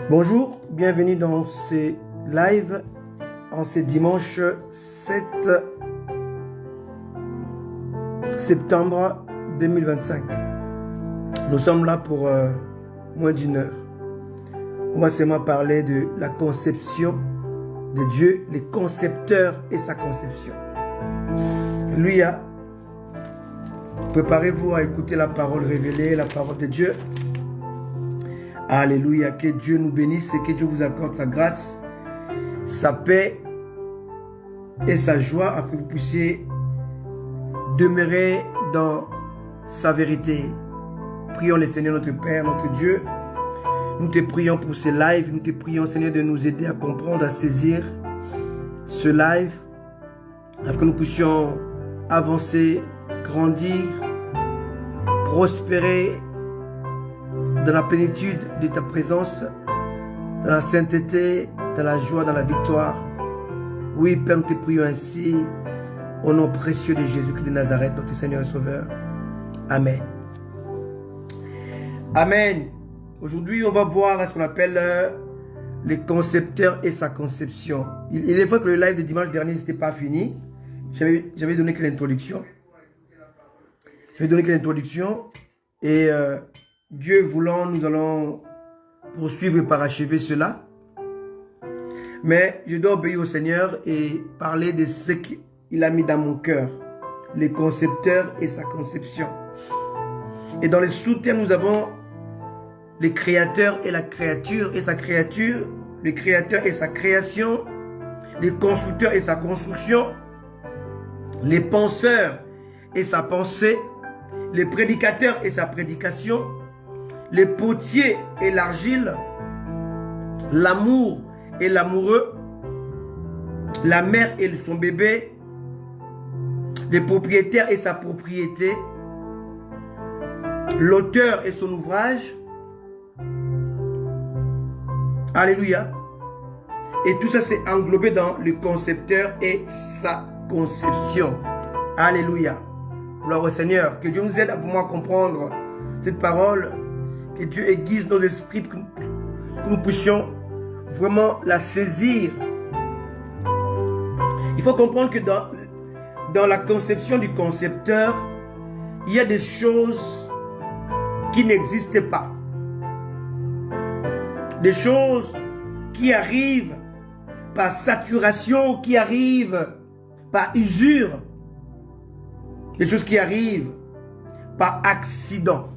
Bonjour, bienvenue dans ces lives en ce dimanche 7 septembre 2025. Nous sommes là pour moins d'une heure. On va seulement parler de la conception de Dieu, les concepteurs et sa conception. Alléluia. Préparez-vous à écouter la parole révélée, la parole de Dieu. Alléluia. Que Dieu nous bénisse et que Dieu vous accorde sa grâce, sa paix et sa joie afin que vous puissiez demeurer dans sa vérité. Prions le Seigneur notre Père, notre Dieu. Nous te prions pour ce live. Nous te prions, Seigneur, de nous aider à comprendre, à saisir ce live afin que nous puissions avancer, grandir, prospérer dans la plénitude de ta présence, dans la sainteté, dans la joie, dans la victoire. Oui, Père, nous te prions ainsi, au nom précieux de Jésus-Christ de Nazareth, notre Seigneur et Sauveur. Amen. Amen. Aujourd'hui, on va voir ce qu'on appelle les concepteurs et sa conception. Il est vrai que le live de dimanche dernier n'était pas fini. J'avais donné que l'introduction. Et Dieu voulant, nous allons poursuivre et parachever cela. Mais je dois obéir au Seigneur et parler de ce qu'il a mis dans mon cœur. Les concepteurs et sa conception. Et dans les sous-thèmes, nous avons les créateurs et la créature et sa créature, les créateurs et sa création, les constructeurs et sa construction, les penseurs et sa pensée, les prédicateurs et sa prédication, les potiers et l'argile, l'amour et l'amoureux, la mère et son bébé, les propriétaires et sa propriété, l'auteur et son ouvrage. Alléluia. Et tout ça c'est englobé dans le concepteur et sa conception. Alléluia. Gloire au Seigneur. Que Dieu nous aide à pouvoir comprendre cette parole. Que Dieu aiguise nos esprits, que nous puissions vraiment la saisir. Il faut comprendre que dans la conception du concepteur, il y a des choses qui n'existent pas. Des choses qui arrivent par saturation, qui arrivent par usure. Des choses qui arrivent par accident.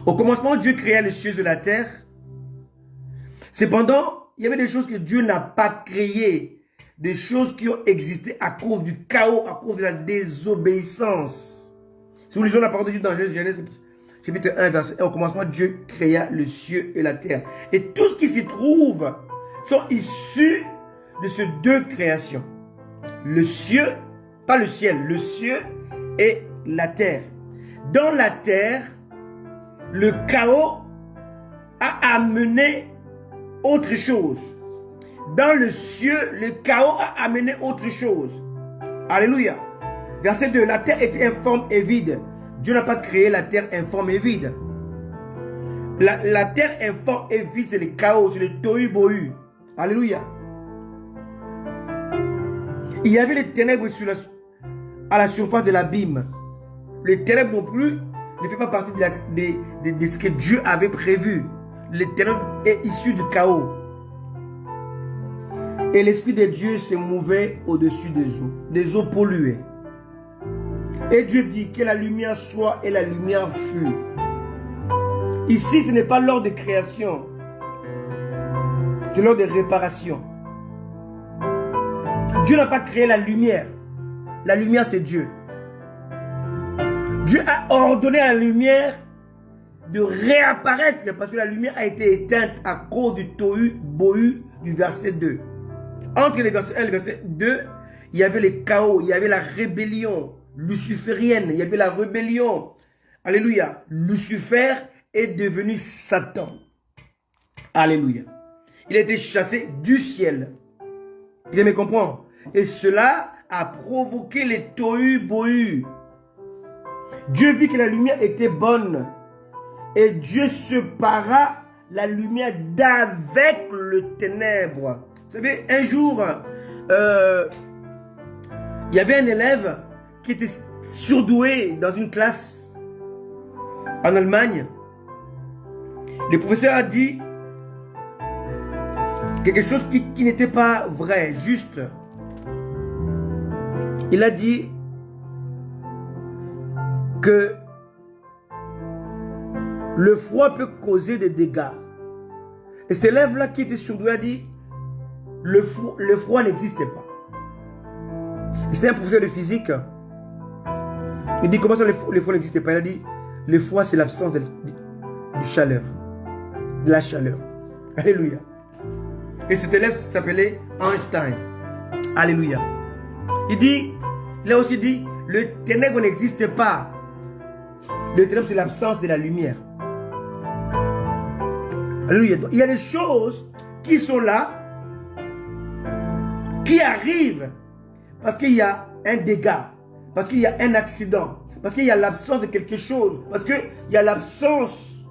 Au commencement, Dieu créa les cieux et la terre. Cependant, il y avait des choses que Dieu n'a pas créées. Des choses qui ont existé à cause du chaos, à cause de la désobéissance. Si nous lisons la parole de Dieu dans Genèse chapitre 1, verset 1, au commencement, Dieu créa le ciel et la terre. Et tout ce qui s'y trouve sont issus de ces deux créations. Le ciel, pas le ciel, le ciel et la terre. Dans la terre, le chaos a amené autre chose. Dans le ciel, le chaos a amené autre chose. Alléluia. Verset 2. La terre était informe et vide. Dieu n'a pas créé la terre informe et vide. La terre informe et vide, c'est le chaos, c'est le tohu-bohu. Alléluia. Il y avait les ténèbres à la surface de l'abîme. Les ténèbres non plus ne fait pas partie de ce que Dieu avait prévu. Les ténèbres est issu du chaos. Et l'Esprit de Dieu se mouvait au-dessus des eaux polluées. Et Dieu dit que la lumière soit et la lumière fut. Ici, ce n'est pas l'ordre de création. C'est l'ordre de réparation. Dieu n'a pas créé la lumière. La lumière, c'est Dieu. Dieu a ordonné à la lumière de réapparaître parce que la lumière a été éteinte à cause du tohu-bohu du verset 2. Entre les versets 1 et le verset 2, il y avait le chaos, il y avait la rébellion luciférienne, il y avait la rébellion. Alléluia. Lucifer est devenu Satan. Alléluia. Il a été chassé du ciel. Vous me comprenez? Et cela a provoqué les tohu-bohu. Dieu vit que la lumière était bonne. Et Dieu sépara la lumière d'avec le ténèbre. Vous savez, un jour, il y avait un élève qui était surdoué dans une classe en Allemagne. Le professeur a dit quelque chose qui n'était pas vrai, juste. Il a dit que le froid peut causer des dégâts. Et cet élève-là qui était surdoué a dit le froid n'existait pas. C'était un professeur de physique. Il dit comment ça le froid n'existait pas. Il a dit le froid c'est l'absence de chaleur. De la chaleur. Alléluia. Et cet élève s'appelait Einstein. Alléluia. Il a aussi dit le ténèbre n'existe pas. Le ténèbre c'est l'absence de la lumière. Alléluia. Il y a des choses qui sont là, qui arrivent parce qu'il y a un dégât, parce qu'il y a un accident, parce qu'il y a l'absence de quelque chose, parce qu'il y a l'absence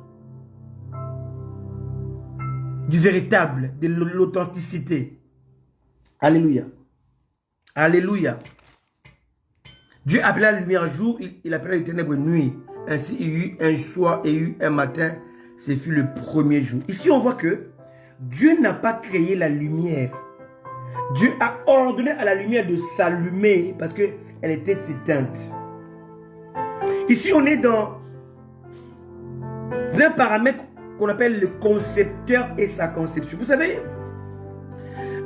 du véritable, de l'authenticité. Alléluia. Alléluia. Dieu appela la lumière jour, il appela les ténèbres nuit. Ainsi il y eut un soir et il y eut un matin. Ce fut le premier jour. Ici on voit que Dieu n'a pas créé la lumière. Dieu a ordonné à la lumière de s'allumer parce qu'elle était éteinte. Ici on est dans un paramètre qu'on appelle le concepteur et sa conception. Vous savez,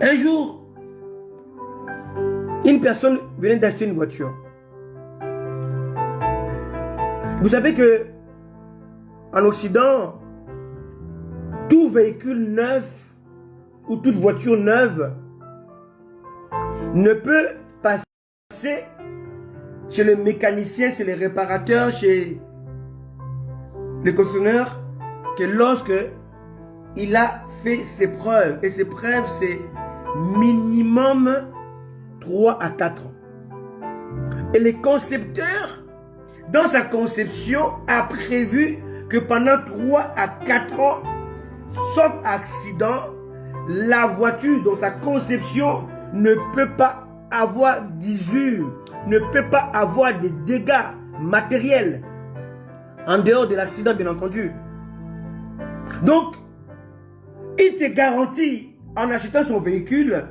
un jour, une personne venait d'acheter une voiture. Vous savez que en Occident, tout véhicule neuf ou toute voiture neuve ne peut passer chez le mécanicien, chez les réparateurs, chez le concessionnaire que lorsque il a fait ses preuves. Et ses preuves, c'est minimum 3 à 4 ans. Et les concepteurs, dans sa conception, a prévu que pendant 3 à 4 ans, sauf accident, la voiture dans sa conception ne peut pas avoir d'usure, ne peut pas avoir de dégâts matériels, en dehors de l'accident bien entendu. Donc, il te garantit, en achetant son véhicule,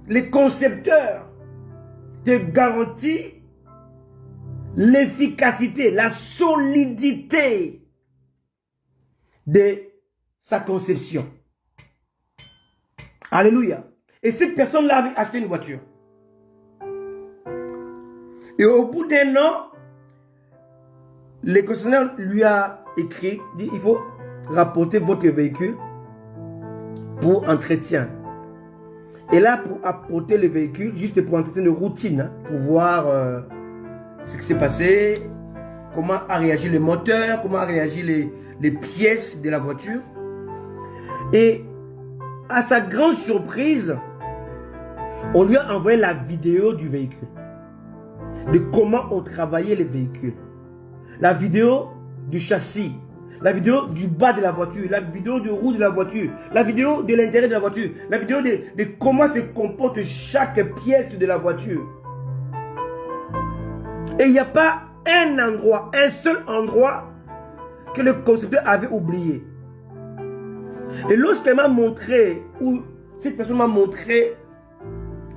les concepteurs te garantissent l'efficacité, la solidité de sa conception. Alléluia. Et cette personne-là avait acheté une voiture. Et au bout d'un an, le concessionnaire lui a écrit, dit il faut rapporter votre véhicule pour entretien. Et là, pour apporter le véhicule, juste pour entretien de routine, hein, pour voir ce qui s'est passé, comment a réagi le moteur, comment a réagi les pièces de la voiture. Et à sa grande surprise, on lui a envoyé la vidéo du véhicule, de comment on travaillait les véhicules, la vidéo du châssis, la vidéo du bas de la voiture, la vidéo du roue de la voiture, la vidéo de l'intérieur de la voiture, la vidéo de comment se comporte chaque pièce de la voiture. Et il n'y a pas un endroit, un seul endroit que le concepteur avait oublié. Et lorsqu'elle m'a montré, ou cette personne m'a montré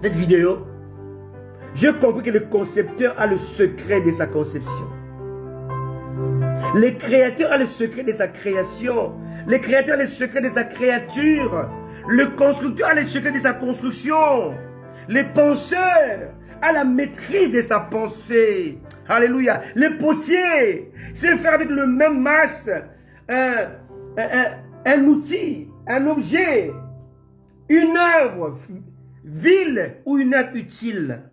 cette vidéo, j'ai compris que le concepteur a le secret de sa conception. Le créateur a le secret de sa création. Le créateur a le secret de sa créature. Le constructeur a le secret de sa construction. Le penseur a la maîtrise de sa pensée. Alléluia. Le potier sait faire avec le même masse un outil, un objet, une œuvre vile ou une œuvre utile.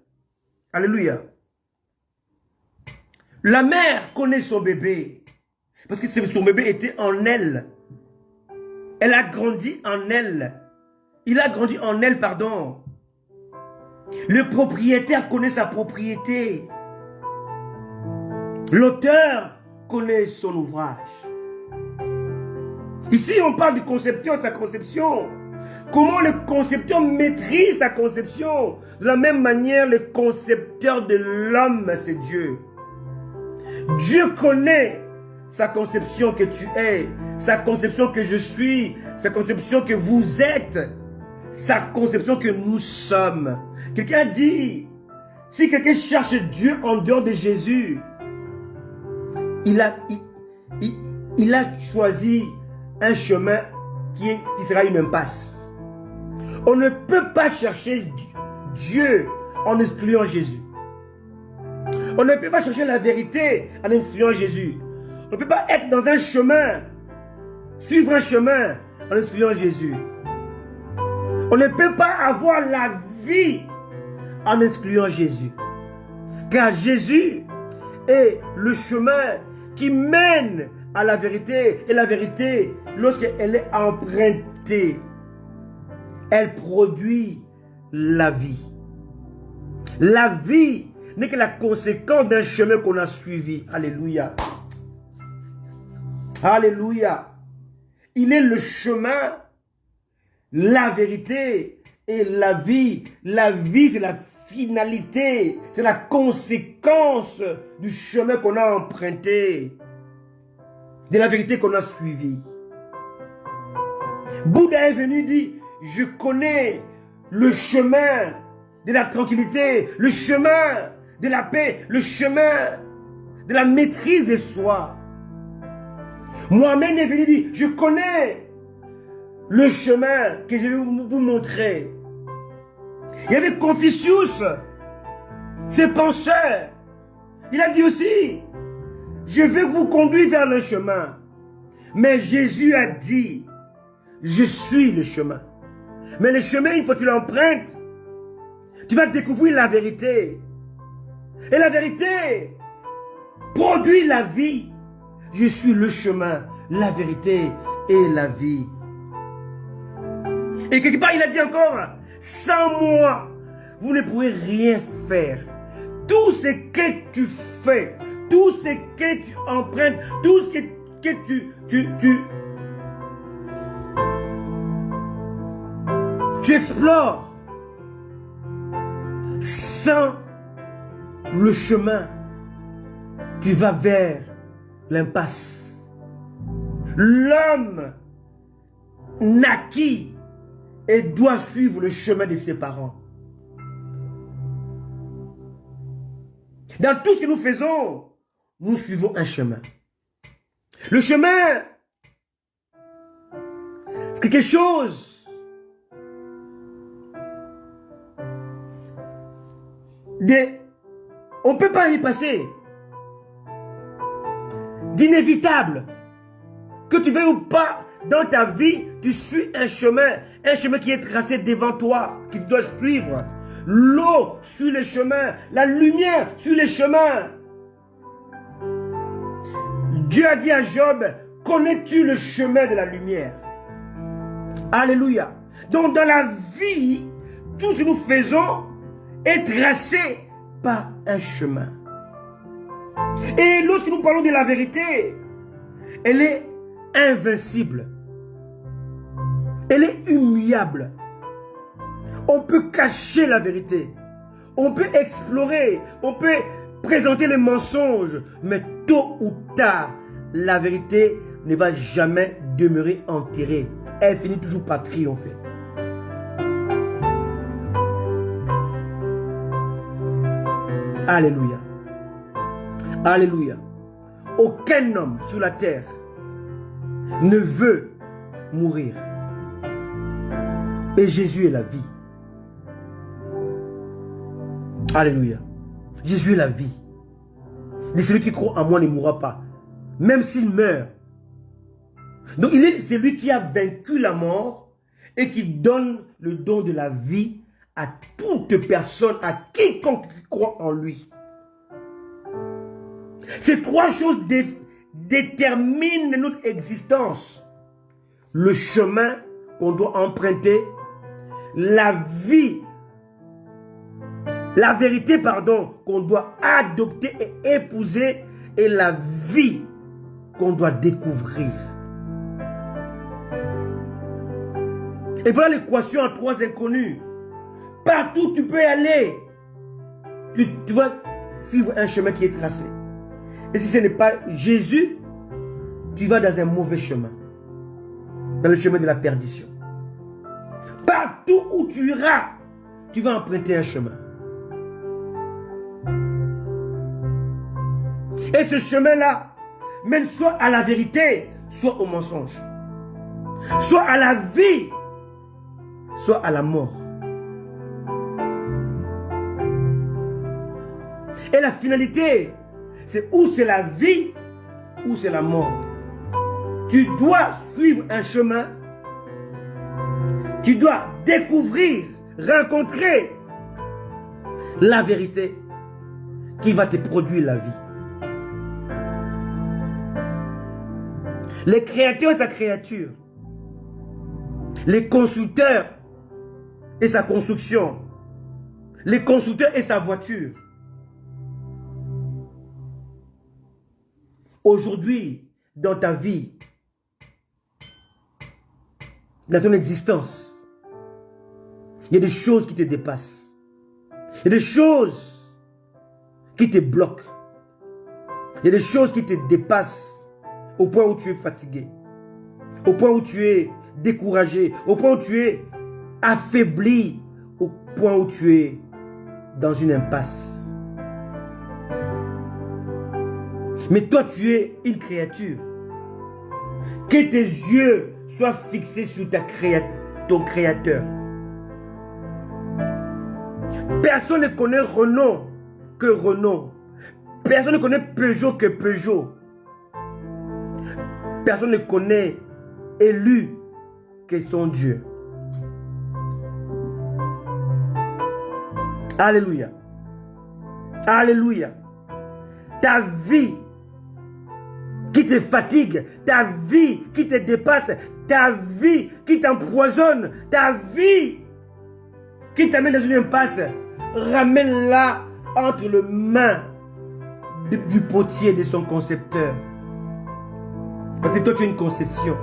Alléluia. La mère connaît son bébé parce que son bébé était en elle. Elle a grandi en elle. Il a grandi en elle, pardon. Le propriétaire connaît sa propriété. L'auteur connaît son ouvrage. Ici, on parle du concepteur, sa conception. Comment le concepteur maîtrise sa conception? De la même manière, le concepteur de l'homme, c'est Dieu. Dieu connaît sa conception que tu es, sa conception que je suis, sa conception que vous êtes, sa conception que nous sommes. Quelqu'un a dit, si quelqu'un cherche Dieu en dehors de Jésus, il a choisi un chemin qui sera une impasse. On ne peut pas chercher Dieu en excluant Jésus. On ne peut pas chercher la vérité en excluant Jésus. On ne peut pas être dans un chemin, suivre un chemin en excluant Jésus. On ne peut pas avoir la vie en excluant Jésus. Car Jésus est le chemin qui mène à la vérité. Et la vérité, lorsqu'elle est empruntée, elle produit la vie. La vie n'est que la conséquence d'un chemin qu'on a suivi. Alléluia. Alléluia. Il est le chemin, la vérité et la vie. La vie, c'est la finalité. C'est la conséquence du chemin qu'on a emprunté. De la vérité qu'on a suivie. Bouddha est venu dire, je connais le chemin de la tranquillité, le chemin de la paix, le chemin de la maîtrise de soi. Mohamed est venu dire, je connais le chemin que je vais vous montrer. Il y avait Confucius, ses penseurs. Il a dit aussi, je vais vous conduire vers le chemin. Mais Jésus a dit, je suis le chemin. Mais le chemin, il faut que tu l'empruntes. Tu vas découvrir la vérité. Et la vérité produit la vie. Je suis le chemin, la vérité et la vie. Et quelque part, il a dit encore, sans moi, vous ne pourrez rien faire. Tout ce que tu fais, tout ce que tu empruntes, tout ce que tu explores, sans le chemin, tu vas vers l'impasse. L'homme naquit et doit suivre le chemin de ses parents. Dans tout ce que nous faisons, nous suivons un chemin. Le chemin, c'est quelque chose on ne peut pas y passer. D'inévitable. Que tu veuilles ou pas, dans ta vie, tu suis un chemin qui est tracé devant toi, que tu dois suivre. L'eau suit le chemin, la lumière suit le chemin. Dieu a dit à Job, connais-tu le chemin de la lumière? Alléluia. Donc dans la vie, tout ce que nous faisons est tracé par un chemin. Et lorsque nous parlons de la vérité, elle est invincible. Elle est immuable. On peut cacher la vérité. On peut explorer. On peut présenter les mensonges. Mais tôt ou tard, la vérité ne va jamais demeurer enterrée. Elle finit toujours par triompher. Alléluia. Alléluia. Aucun homme sur la terre ne veut mourir. Mais Jésus est la vie. Alléluia. Jésus est la vie. Et celui qui croit en moi ne mourra pas. Même s'il meurt. Donc il est celui qui a vaincu la mort et qui donne le don de la vie à toute personne, à quiconque croit en lui. Ces trois choses déterminent notre existence. Le chemin qu'on doit emprunter, la vie, la vérité, pardon, qu'on doit adopter et épouser, et la vie qu'on doit découvrir. Et voilà l'équation en 3 inconnus. Partout où tu peux aller, tu vas suivre un chemin qui est tracé. Et si ce n'est pas Jésus, tu vas dans un mauvais chemin. Dans le chemin de la perdition. Partout où tu iras, tu vas emprunter un chemin. Et ce chemin-là mène soit à la vérité, soit au mensonge. Soit à la vie, soit à la mort. Et la finalité, c'est où c'est la vie, ou c'est la mort. Tu dois suivre un chemin. Tu dois découvrir, rencontrer la vérité qui va te produire la vie. Les créateurs et sa créature. Les constructeurs et sa construction. Les constructeurs et sa voiture. Aujourd'hui, dans ta vie, dans ton existence, il y a des choses qui te dépassent. Il y a des choses qui te bloquent. Il y a des choses qui te dépassent au point où tu es fatigué, au point où tu es découragé, au point où tu es affaibli, au point où tu es dans une impasse. Mais toi, tu es une créature. Que tes yeux soient fixés sur ton créateur. Personne ne connaît Renault que Renault. Personne ne connaît Peugeot que Peugeot. Personne ne connaît Élu que son Dieu. Alléluia. Alléluia. Ta vie qui te fatigue, ta vie qui te dépasse, ta vie qui t'empoisonne, ta vie qui t'amène dans une impasse, ramène-la entre les mains du potier, de son concepteur. Parce que toi, tu as une conception.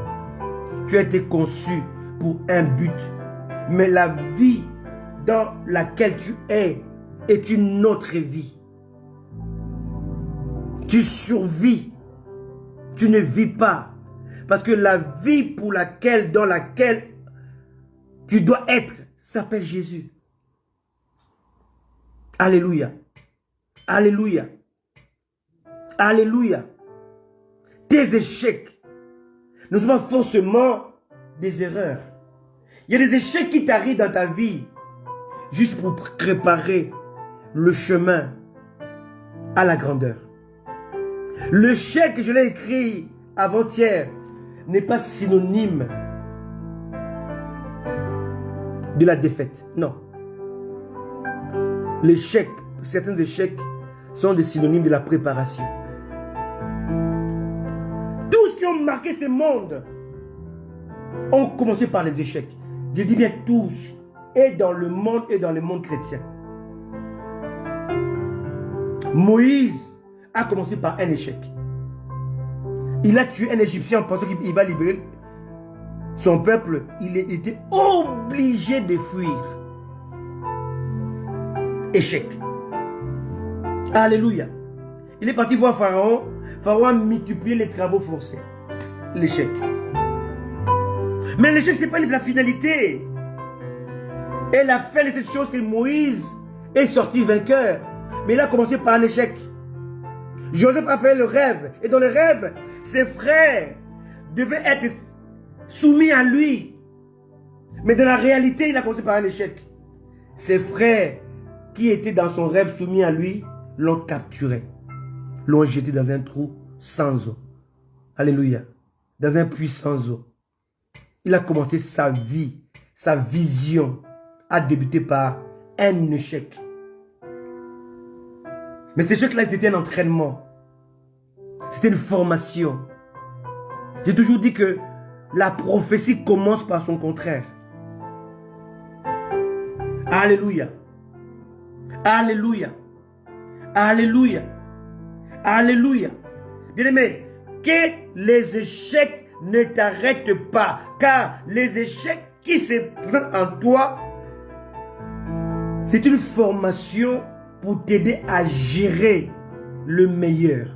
Tu as été conçu pour un but. Mais la vie dans laquelle tu es est une autre vie. Tu survis. Tu ne vis pas. Parce que la vie dans laquelle tu dois être s'appelle Jésus. Alléluia. Alléluia. Alléluia. Tes échecs ne sont pas forcément des erreurs. Il y a des échecs qui t'arrivent dans ta vie juste pour préparer le chemin à la grandeur. Le chèque que je l'ai écrit avant-hier n'est pas synonyme de la défaite. Non. L'échec, certains échecs sont des synonymes de la préparation. Tous qui ont marqué ce monde ont commencé par les échecs. Je dis bien tous, et dans le monde chrétien. Moïse a commencé par un échec. Il a tué un Égyptien en pensant qu'il va libérer son peuple. Il était obligé de fuir. Échec. Alléluia. Il est parti voir Pharaon. Pharaon a multiplié les travaux forcés. L'échec. Mais l'échec, ce n'est pas la finalité. Et la fin de cette chose que Moïse est sorti vainqueur. Mais il a commencé par un échec. Joseph a fait le rêve. Et dans le rêve, ses frères devaient être soumis à lui. Mais dans la réalité, il a commencé par un échec. Ses frères qui étaient dans son rêve soumis à lui l'ont capturé. L'ont jeté dans un trou sans eau. Alléluia. Dans un puits sans eau. Il a commencé sa vie, sa vision a débuté par un échec. Mais cet échec-là, c'était un entraînement. C'était une formation. J'ai toujours dit que la prophétie commence par son contraire. Alléluia. Alléluia. Alléluia. Alléluia. Bien-aimé, que les échecs ne t'arrêtent pas. Car les échecs qui se présente en toi, c'est une formation pour t'aider à gérer le meilleur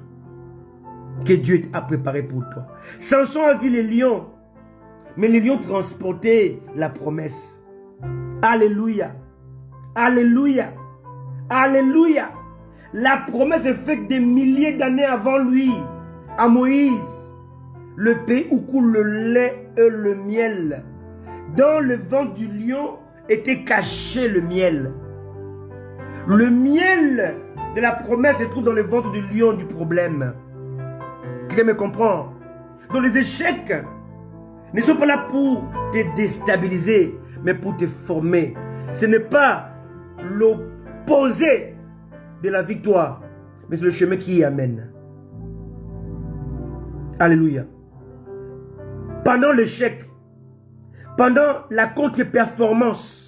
que Dieu a préparé pour toi. Samson a vu les lions, mais les lions transportaient la promesse. Alléluia. Alléluia. Alléluia. La promesse est faite des milliers d'années avant lui, à Moïse. Le pays où coule le lait et le miel. Dans le ventre du lion était caché le miel. Le miel de la promesse se trouve dans le ventre du lion du problème. Quelqu'un me comprend? Donc les échecs ne sont pas là pour te déstabiliser, mais pour te former. Ce n'est pas l'opposé de la victoire, mais c'est le chemin qui y amène. Alléluia. Pendant l'échec, pendant la contre-performance,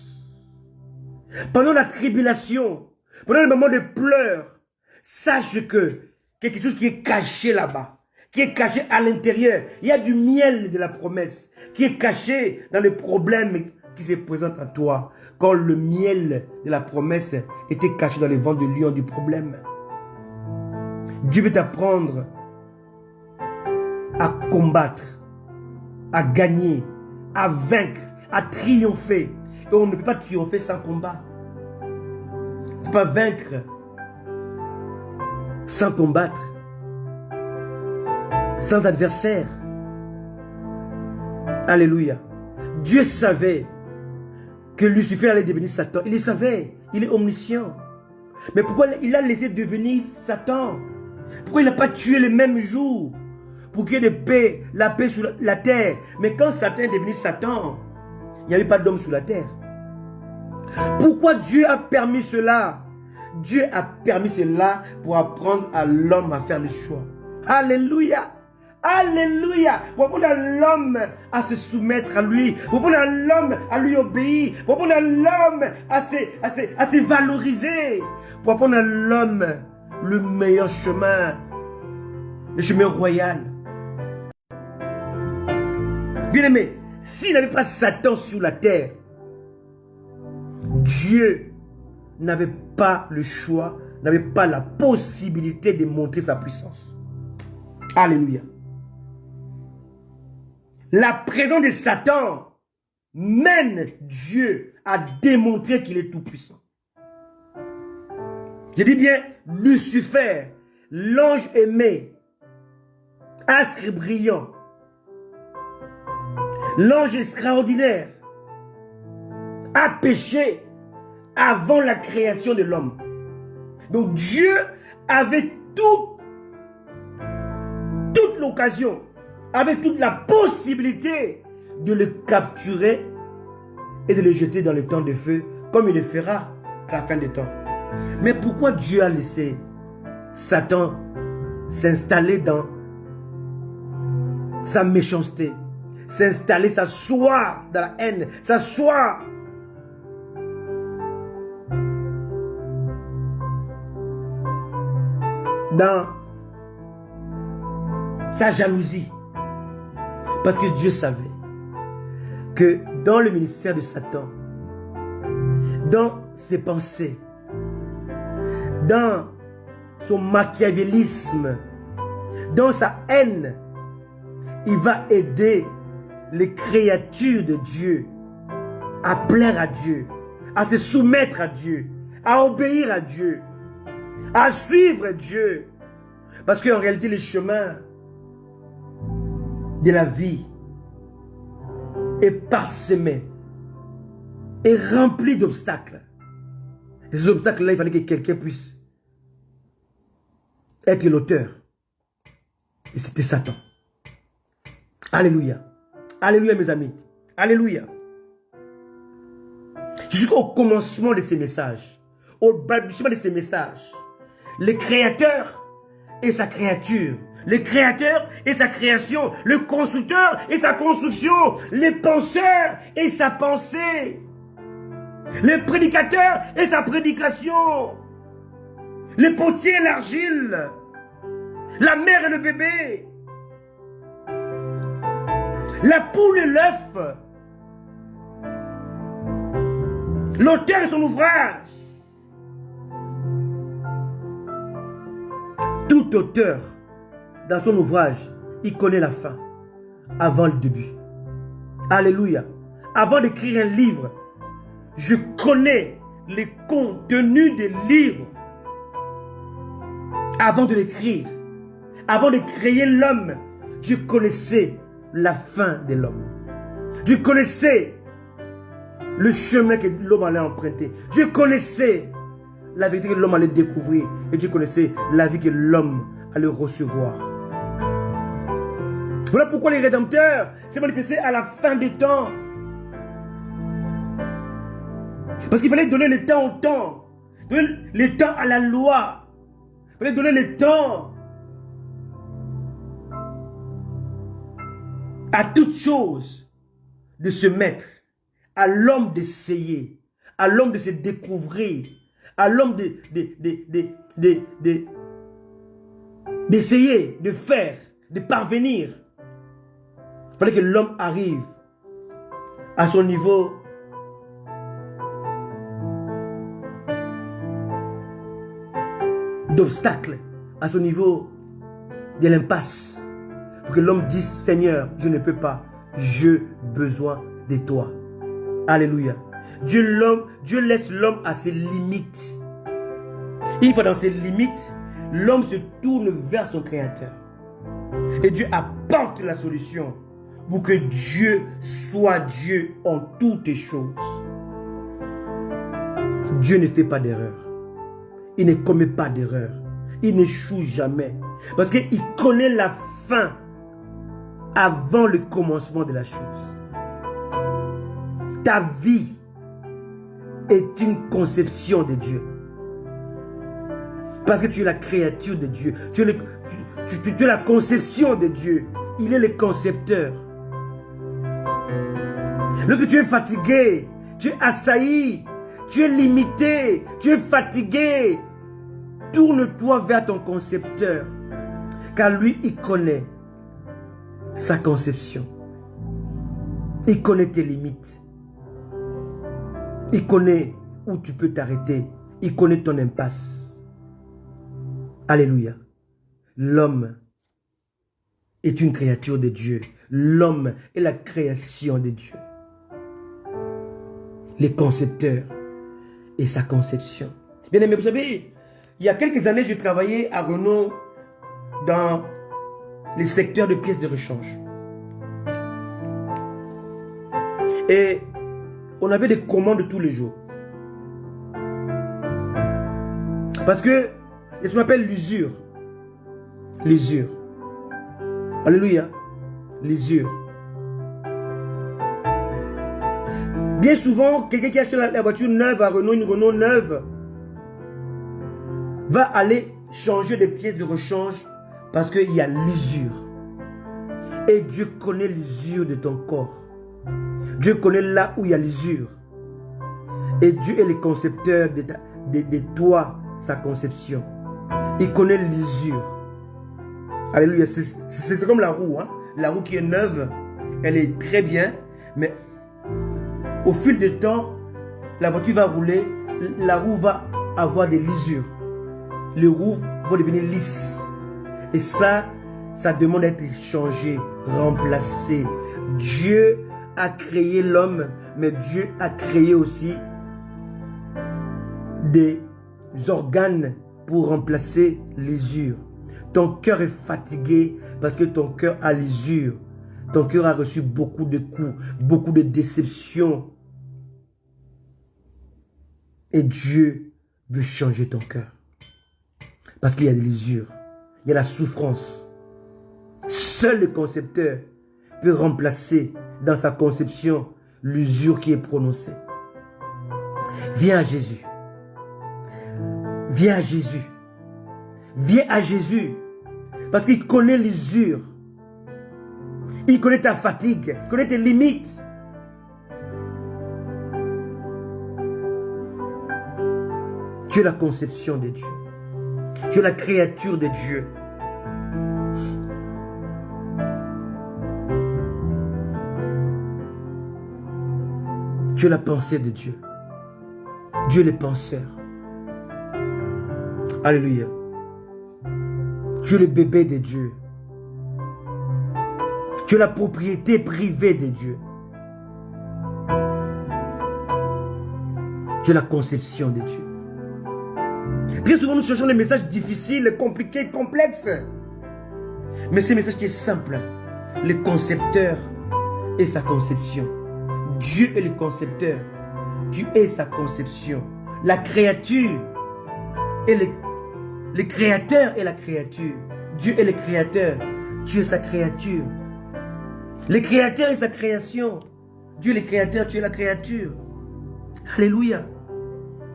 pendant la tribulation, pendant le moment de pleurs, sache que quelque chose qui est caché là-bas, qui est caché à l'intérieur, il y a du miel de la promesse, qui est caché dans les problèmes qui se présentent à toi, quand le miel de la promesse était caché dans les vents de lion du problème. Dieu veut t'apprendre à combattre, à gagner, à vaincre, à triompher. Et on ne peut pas triompher sans combat. On ne peut pas vaincre sans combattre, sans adversaire. Alléluia. Dieu savait que Lucifer allait devenir Satan. Il le savait. Il est omniscient. Mais pourquoi il a laissé devenir Satan? Pourquoi il n'a pas tué le même jour pour qu'il y ait de paix, la paix sur la terre? Mais quand Satan est devenu Satan, il n'y avait pas d'homme sur la terre. Pourquoi Dieu a permis cela? Dieu a permis cela pour apprendre à l'homme à faire le choix. Alléluia. Alléluia. Pour apprendre à l'homme à se soumettre à lui. Pour apprendre à l'homme à lui obéir. Pour apprendre à l'homme à se valoriser. Pour apprendre à l'homme le meilleur chemin. Le chemin royal. Bien aimé, s'il n'avait pas Satan sur la terre, Dieu n'avait pas le choix, n'avait pas la possibilité de montrer sa puissance. Alléluia. La présence de Satan mène Dieu à démontrer qu'il est tout puissant. Je dis bien Lucifer, l'ange aimé, astre brillant, l'ange extraordinaire, a péché avant la création de l'homme. Donc Dieu avait toute l'occasion, avait toute la possibilité de le capturer et de le jeter dans le temps de feu, comme il le fera à la fin des temps. Mais pourquoi Dieu a laissé Satan s'installer dans sa méchanceté, s'installer, s'asseoir dans la haine, s'asseoir dans sa jalousie? Parce que Dieu savait que dans le ministère de Satan, dans ses pensées, dans son machiavélisme, dans sa haine, il va aider les créatures de Dieu à plaire à Dieu, à se soumettre à Dieu, à obéir à Dieu, à suivre Dieu. Parce qu'en réalité, le chemin de la vie est parsemé, est rempli d'obstacles. Et ces obstacles-là, il fallait que quelqu'un puisse être l'auteur. Et c'était Satan. Alléluia. Alléluia, mes amis. Alléluia. Jusqu'au commencement de ces messages, au balbutiement de ces messages, le Créateur et sa créature, le Créateur et sa création, le constructeur et sa construction, le penseur et sa pensée, le prédicateur et sa prédication, le potier et l'argile, la mère et le bébé, la poule et l'œuf, L'auteur de son ouvrage. Tout auteur, dans son ouvrage, il connaît la fin, avant le début. Alléluia. Avant d'écrire un livre, je connais les contenus des livres. Avant de l'écrire, avant de créer l'homme, je connaissais la fin de l'homme. Je connaissais le chemin que l'homme allait emprunter. Je connaissais la vérité que l'homme allait découvrir. Et je connaissais la vie que l'homme allait recevoir. Voilà pourquoi les rédempteurs s'est manifesté à la fin des temps. Parce qu'il fallait donner le temps au temps. Donner le temps à la loi. Il fallait donner le temps à toute chose de se mettre, à l'homme d'essayer, à l'homme de se découvrir, à l'homme d'essayer, de faire, de parvenir. Il fallait que l'homme arrive à son niveau d'obstacle, à son niveau de l'impasse. Pour que l'homme dise, Seigneur, je ne peux pas, j'ai besoin de toi. Alléluia. Dieu laisse l'homme à ses limites. Une fois dans ses limites, l'homme se tourne vers son Créateur. Et Dieu apporte la solution pour que Dieu soit Dieu en toutes choses. Dieu ne fait pas d'erreur. Il ne commet pas d'erreur. Il n'échoue jamais. Parce qu'il connaît la fin avant le commencement de la chose. Ta vie est une conception de Dieu. Parce que tu es la créature de Dieu. Tu es la conception de Dieu. Il est le concepteur. Lorsque tu es fatigué, tu es assailli, tu es limité, tu es fatigué, tourne-toi vers ton concepteur. Car lui, il connaît sa conception. Il connaît tes limites. Il connaît où tu peux t'arrêter. Il connaît ton impasse. Alléluia. L'homme est une créature de Dieu. L'homme est la création de Dieu. Les concepteurs et sa conception. Bien aimé, vous savez, il y a quelques années, je travaillais à Renault dans les secteurs de pièces de rechange. Et on avait des commandes tous les jours. Parce que, ça m'appelle l'usure. L'usure. Alléluia. L'usure. Bien souvent, quelqu'un qui achète la voiture neuve à Renault, une Renault neuve, va aller changer des pièces de rechange parce qu'il y a l'usure. Et Dieu connaît l'usure de ton corps. Dieu connaît là où il y a l'usure. Et Dieu est le concepteur de toi, sa conception. Il connaît l'usure. Alléluia. C'est comme la roue. Hein? La roue qui est neuve, elle est très bien. Mais au fil du temps, la voiture va rouler. La roue va avoir des lisures. Les roues vont devenir lisses. Et ça demande d'être changé, remplacé. Dieu a créé l'homme, mais Dieu a créé aussi des organes pour remplacer l'usure. Ton cœur est fatigué parce que ton cœur a l'usure. Ton cœur a reçu beaucoup de coups, beaucoup de déceptions. Et Dieu veut changer ton cœur. Parce qu'il y a de l'usure, il y a la souffrance. Seul le concepteur peut remplacer dans sa conception l'usure qui est prononcée. Viens à Jésus. Viens à Jésus. Viens à Jésus. Parce qu'il connaît l'usure. Il connaît ta fatigue. Il connaît tes limites. Tu es la conception de Dieu. Tu es la créature de Dieu. Tu es la pensée de Dieu. Dieu est le penseur. Alléluia. Dieu est le bébé de Dieu. Tu es la propriété privée de Dieu. Tu es la conception de Dieu. Très souvent, nous cherchons des messages difficiles, compliqués, complexes. Mais c'est un message qui est simple. Le concepteur et sa conception. Dieu est le concepteur. Dieu est sa conception. La créature est le créateur et la créature. Dieu est le créateur. Dieu est sa créature. Le créateur et sa création. Dieu est le créateur, tu es la créature. Alléluia.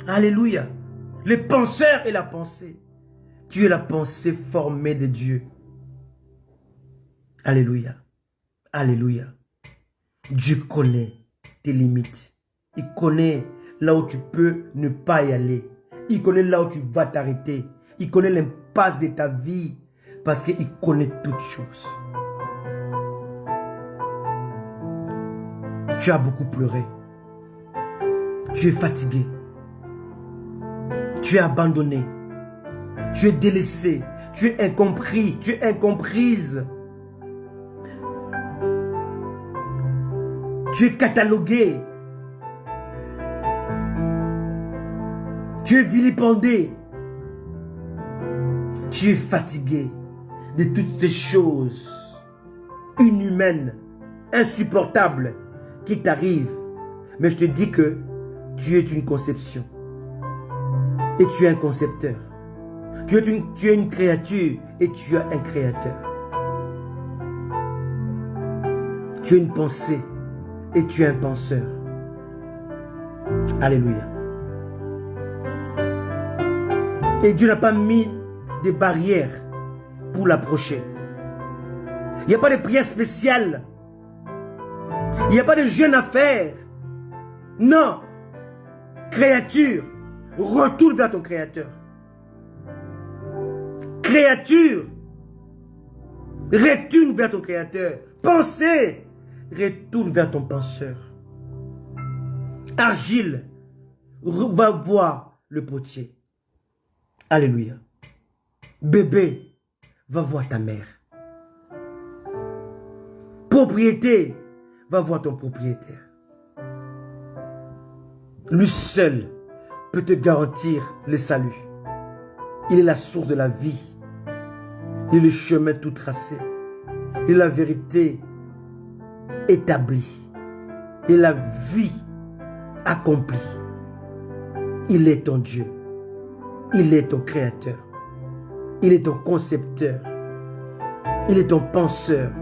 Alléluia. Le penseur et la pensée. Tu es la pensée formée de Dieu. Alléluia. Alléluia. Dieu connaît tes limites. Il connaît là où tu peux ne pas y aller. Il connaît là où tu vas t'arrêter. Il connaît l'impasse de ta vie. Parce qu'il connaît toutes choses. Tu as beaucoup pleuré. Tu es fatigué. Tu es abandonné. Tu es délaissé. Tu es incompris. Tu es incomprise. Tu es catalogué. Tu es vilipendé. Tu es fatigué de toutes ces choses inhumaines, insupportables qui t'arrivent. Mais je te dis que tu es une conception. Et tu es un concepteur. Tu es une créature et tu as un créateur. Tu es une pensée et tu es un penseur. Alléluia. Et Dieu n'a pas mis de barrières pour l'approcher. Il n'y a pas de prière spéciale. Il n'y a pas de jeûne à faire. Non. Créature, retourne vers ton Créateur. Créature, retourne vers ton Créateur. Pensée, retourne vers ton penseur. Argile, va voir le potier. Alléluia. Bébé, va voir ta mère. Propriété, va voir ton propriétaire. Lui seul peut te garantir le salut. Il est la source de la vie. Il est le chemin tout tracé. Il est la vérité établie. Il est la vie accomplie. Il est ton Dieu. Il est ton créateur. Il est ton concepteur. Il est ton penseur.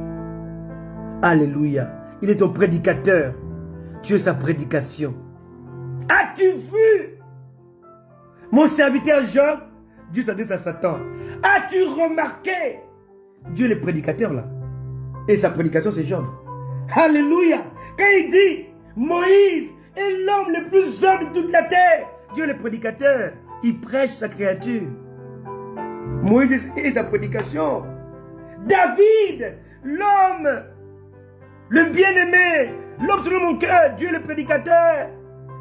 Alléluia. Il est ton prédicateur. Tu es sa prédication. As-tu vu mon serviteur Job? Dieu s'adresse à Satan. As-tu remarqué? Dieu est le prédicateur là. Et sa prédication c'est Job. Alléluia. Quand il dit Moïse est l'homme le plus humble de toute la terre. Dieu est le prédicateur. Il prêche sa créature. Moïse est sa prédication. David, l'homme, le bien-aimé, l'homme selon mon cœur. Dieu est le prédicateur.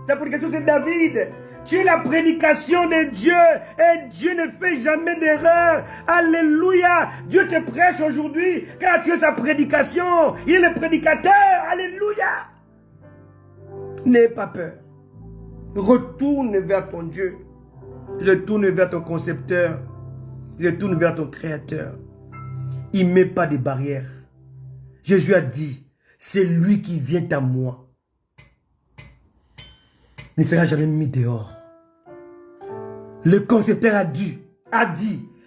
Sa prédication c'est David. Tu es la prédication de Dieu et Dieu ne fait jamais d'erreur. Alléluia. Dieu te prêche aujourd'hui car tu es sa prédication. Il est le prédicateur. Alléluia. N'aie pas peur. Retourne vers ton Dieu. Retourne vers ton concepteur. Retourne vers ton créateur. Il ne met pas de barrières. Jésus a dit, c'est lui qui vient à moi. Ne sera jamais mis dehors. Le concepteur a dit,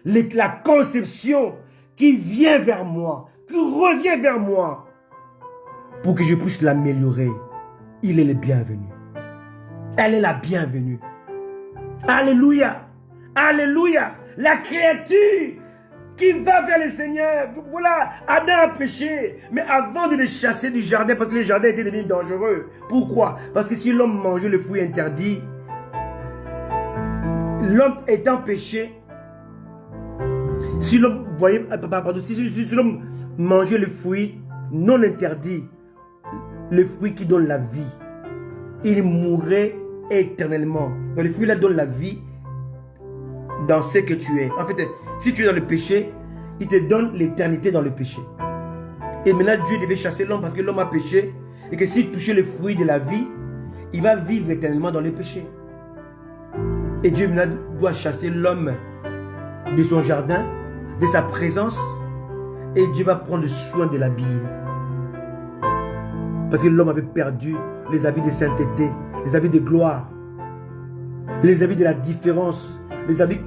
la conception qui vient vers moi, qui revient vers moi, pour que je puisse l'améliorer, il est le bienvenu. Elle est la bienvenue. Alléluia. Alléluia. La créature qui va vers le Seigneur. Voilà, Adam a péché. Mais avant de le chasser du jardin, parce que le jardin était devenu dangereux. Pourquoi? Parce que si l'homme mangeait le fruit interdit, l'homme étant péché, si l'homme si l'homme mangeait le fruit non interdit, le fruit qui donne la vie, il mourrait éternellement. Donc, le fruit là donne la vie dans ce que tu es. En fait, si tu es dans le péché, il te donne l'éternité dans le péché. Et maintenant, Dieu devait chasser l'homme parce que l'homme a péché. Et que s'il touchait le fruit de la vie, il va vivre éternellement dans le péché. Et Dieu maintenant doit chasser l'homme de son jardin, de sa présence. Et Dieu va prendre soin de l'habiller. Parce que l'homme avait perdu les habits de sainteté, les habits de gloire, les habits de la différence, les habits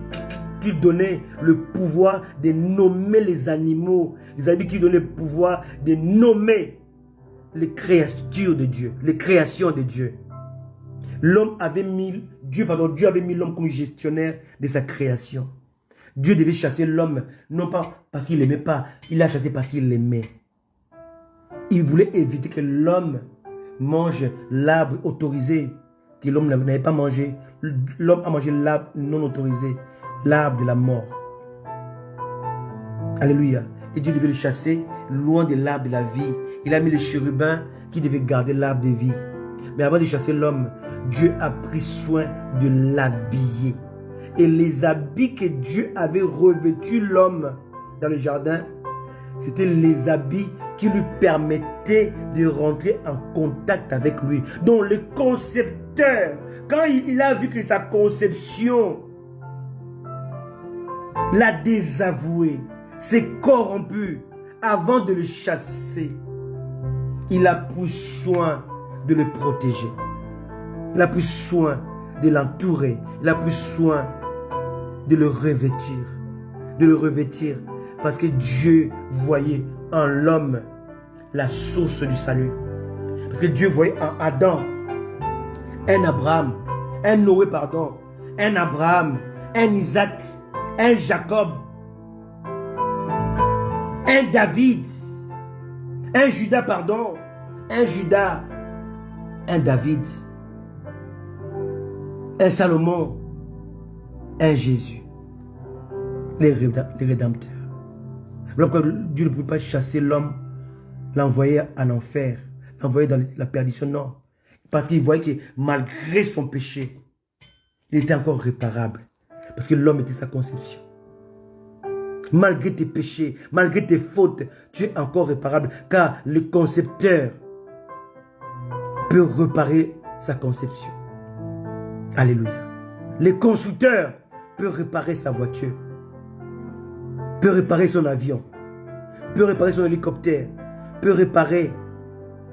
qui donnaient le pouvoir de nommer les animaux, les habits qui donnaient le pouvoir de nommer les créatures de Dieu, les créations de Dieu. L'homme avait mis, Dieu avait mis l'homme comme gestionnaire de sa création. Dieu devait chasser l'homme, non pas parce qu'il l'aimait pas, il l'a chassé parce qu'il l'aimait. Il voulait éviter que l'homme mange l'arbre autorisé, que l'homme n'avait pas mangé. L'homme a mangé l'arbre non autorisé, l'arbre de la mort. Alléluia. Et Dieu devait le chasser loin de l'arbre de la vie. Il a mis les chérubins qui devaient garder l'arbre de vie. Mais avant de chasser l'homme, Dieu a pris soin de l'habiller. Et les habits que Dieu avait revêtus l'homme dans le jardin, c'était les habits qui lui permettaient de rentrer en contact avec lui. Donc le concepteur, quand il a vu que sa conception l'a désavoué, s'est corrompu, avant de le chasser, il a pris soin de le protéger. Il a pris soin de l'entourer. Il a pris soin de le revêtir. De le revêtir. Parce que Dieu voyait en l'homme la source du salut. Parce que Dieu voyait en Adam un Abraham, un Noé, pardon, un Abraham, un Isaac, un Jacob, un David, un Judas, pardon, un Judas, un David, un Salomon, un Jésus, les rédempteurs. Voilà pourquoi Dieu ne pouvait pas chasser l'homme, l'envoyer en enfer, l'envoyer dans la perdition, non. Parce qu'il voyait que malgré son péché, il était encore réparable. Parce que l'homme était sa conception. Malgré tes péchés, malgré tes fautes, tu es encore réparable. Car le concepteur peut réparer sa conception. Alléluia. Le constructeur peut réparer sa voiture, peut réparer son avion, peut réparer son hélicoptère, peut réparer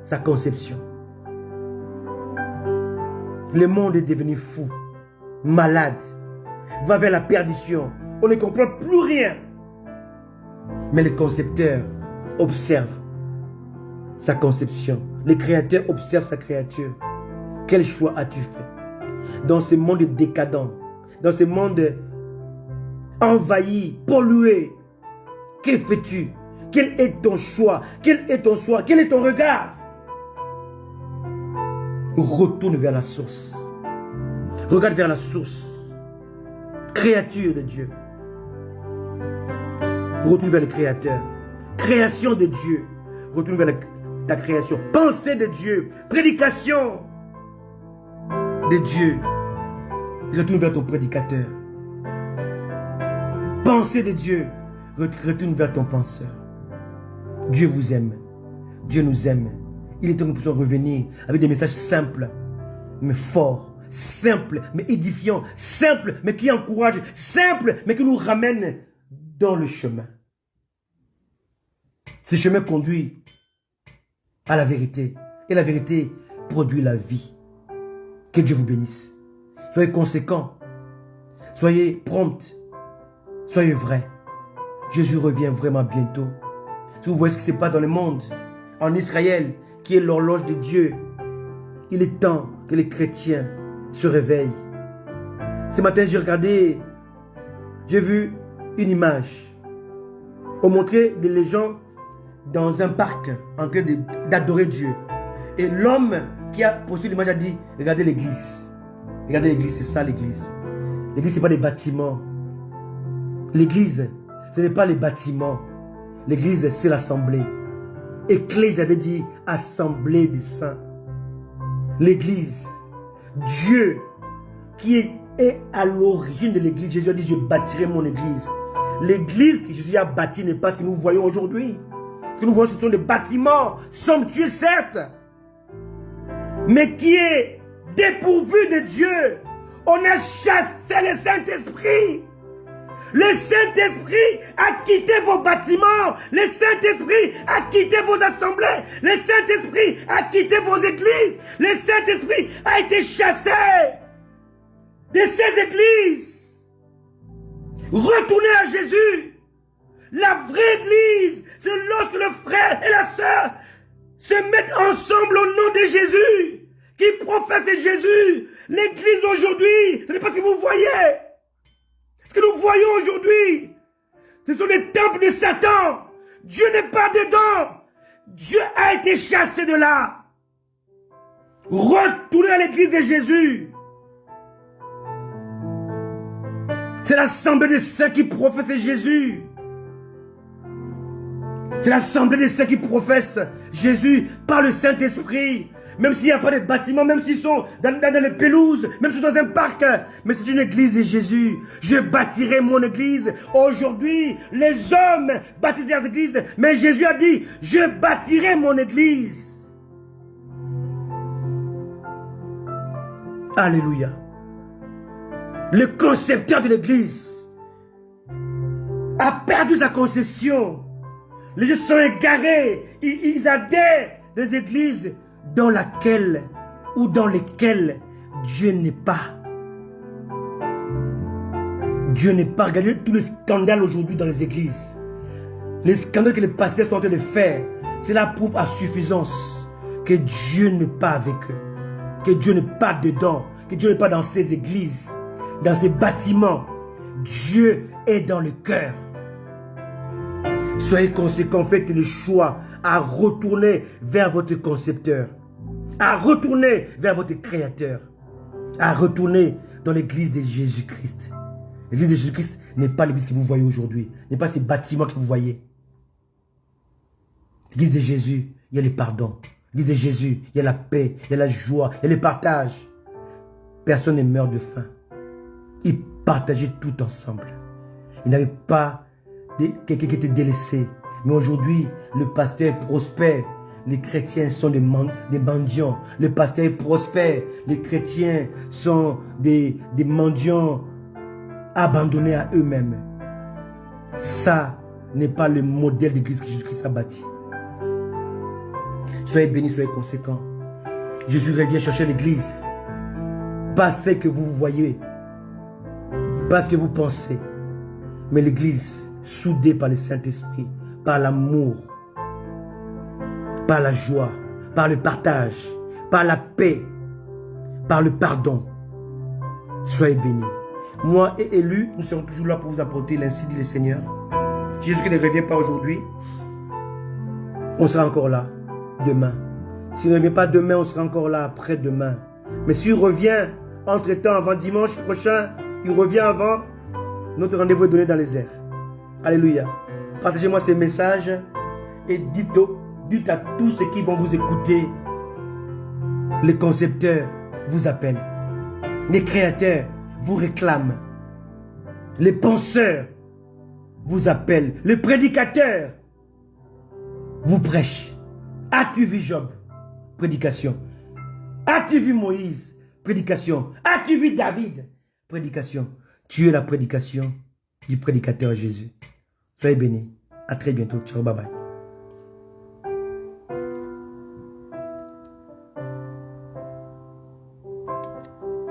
sa conception. Le monde est devenu fou, malade, va vers la perdition. On ne comprend plus rien. Mais le concepteur observe sa conception. Le créateur observe sa créature. Quel choix as-tu fait? Dans ce monde décadent, dans ce monde envahi, pollué, que fais-tu? Quel est ton choix? Quel est ton choix? Quel est ton regard? Retourne vers la source. Regarde vers la source. Créature de Dieu. Retourne vers le Créateur. Création de Dieu. Retourne vers ta création. Pensée de Dieu. Prédication de Dieu. Retourne vers ton prédicateur. Pensée de Dieu. Retourne vers ton penseur. Dieu vous aime. Dieu nous aime. Il est temps que nous puissions revenir avec des messages simples, mais forts. Simples, mais édifiants. Simples, mais qui encouragent. Simples, mais qui nous ramènent dans le chemin. Ce chemin conduit à la vérité. Et la vérité produit la vie. Que Dieu vous bénisse. Soyez conséquents. Soyez prompts. Soyez vrais. Jésus revient vraiment bientôt. Si vous voyez ce qui se passe dans le monde, en Israël, qui est l'horloge de Dieu, il est temps que les chrétiens se réveillent. Ce matin, j'ai vu une image. On montrait des gens dans un parc en train d'adorer Dieu. Et l'homme qui a posté l'image a dit, regardez l'église. Regardez l'église, c'est ça l'église. L'église, ce n'est pas des bâtiments. L'église, ce n'est pas les bâtiments. L'église, c'est l'assemblée. Ecclésia avait dit assemblée des saints. L'église. Dieu qui est à l'origine de l'église. Jésus a dit, je bâtirai mon église. L'église que Jésus a bâtie n'est pas ce que nous voyons aujourd'hui. Ce que nous voyons, ce sont des bâtiments somptueux, certes, mais qui est dépourvu de Dieu. On a chassé le Saint-Esprit. Le Saint-Esprit a quitté vos bâtiments. Le Saint-Esprit a quitté vos assemblées. Le Saint-Esprit a quitté vos églises. Le Saint-Esprit a été chassé de ces églises. Retournez à Jésus. La vraie église, c'est lorsque le frère et la sœur se mettent ensemble au nom de Jésus, qui professent Jésus. L'église d'aujourd'hui, ce n'est pas ce que vous voyez. Ce que nous voyons aujourd'hui, ce sont des temples de Satan. Dieu n'est pas dedans. Dieu a été chassé de là. Retournez à l'église de Jésus. C'est l'assemblée de ceux qui professent Jésus. C'est l'assemblée de ceux qui professent Jésus par le Saint-Esprit. Même s'il n'y a pas de bâtiment, même s'ils sont dans les pelouses, même s'ils sont dans un parc. Mais c'est une église de Jésus. Je bâtirai mon église. Aujourd'hui, les hommes bâtissent leurs églises. Mais Jésus a dit, je bâtirai mon église. Alléluia. Le concepteur de l'église a perdu sa conception. Les gens sont égarés. Ils adhèrent des églises dans laquelle ou dans lesquelles Dieu n'est pas. Dieu n'est pas. Regardez tous les scandales aujourd'hui dans les églises. Les scandales que les pasteurs sont en train de faire, cela prouve à suffisance que Dieu n'est pas avec eux. Que Dieu n'est pas dedans. Que Dieu n'est pas dans ces églises, dans ces bâtiments. Dieu est dans le cœur. Soyez conséquents, faites le choix à retourner vers votre concepteur, à retourner vers votre créateur, à retourner dans l'église de Jésus-Christ. L'église de Jésus-Christ n'est pas l'église que vous voyez aujourd'hui, n'est pas ces bâtiments que vous voyez. L'église de Jésus, il y a le pardon. L'église de Jésus, il y a la paix, il y a la joie, il y a le partage. Personne ne meurt de faim. Ils partageaient tout ensemble. Ils n'avaient pas quelqu'un qui était délaissé. Mais aujourd'hui, le pasteur prospère. Les chrétiens sont des mendiants. Le pasteur prospère. Les chrétiens sont des mendiants abandonnés à eux-mêmes. Ça n'est pas le modèle d'église que Jésus-Christ a bâti. Soyez bénis, soyez conséquents. Jésus revient chercher l'église. Pas ce que vous voyez. Pas ce que vous pensez. Mais l'église soudée par le Saint-Esprit, par l'amour, par la joie, par le partage, par la paix, par le pardon. Soyez bénis. Moi et Élu, nous serons toujours là pour vous apporter l'ainsi dit le Seigneur. Si Jésus ne revient pas aujourd'hui, on sera encore là demain. S'il ne revient pas demain, on sera encore là après-demain. Mais s'il revient entre-temps, avant dimanche prochain, il revient avant, notre rendez-vous est donné dans les airs. Alléluia. Partagez-moi ces messages et dites à tous ceux qui vont vous écouter. Les concepteurs vous appellent. Les créateurs vous réclament. Les penseurs vous appellent. Les prédicateurs vous prêchent. As-tu vu Job? Prédication. As-tu vu Moïse? Prédication. As-tu vu David? Prédication. Tu es la prédication du prédicateur Jésus. Soyez bénis. À très bientôt. Ciao, bye bye.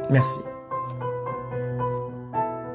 Merci.